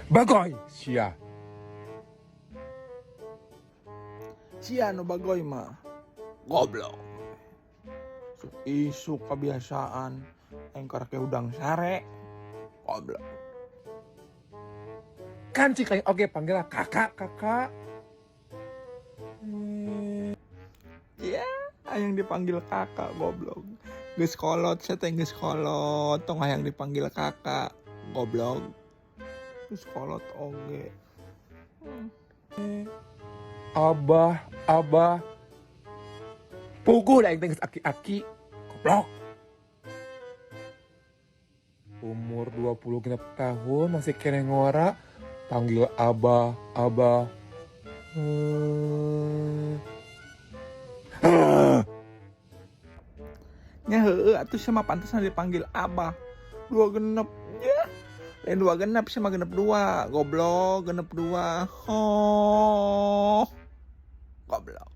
Bagoy sia. Sia nu bagoy mah goblok. Isuk kebiasaan yang karake udang sare goblok. Kan cik lain oge panggil kakak. Ya, yang dipanggil kakak goblok. Geus kolot, saya teh geus kolot, tong hayang dipanggil kakak goblok. Geus kolot oge. Abah. Pukul aing teh geus aki-aki. Goblok. Umur 20 genep tahun masih kene ngora panggil abah. Nya heueuh atuh sia mah pantasna dipanggil abah. 2 genep ya. Lain 2 genep sia mah genep 2, goblok, genep 2. Oh. Goblok.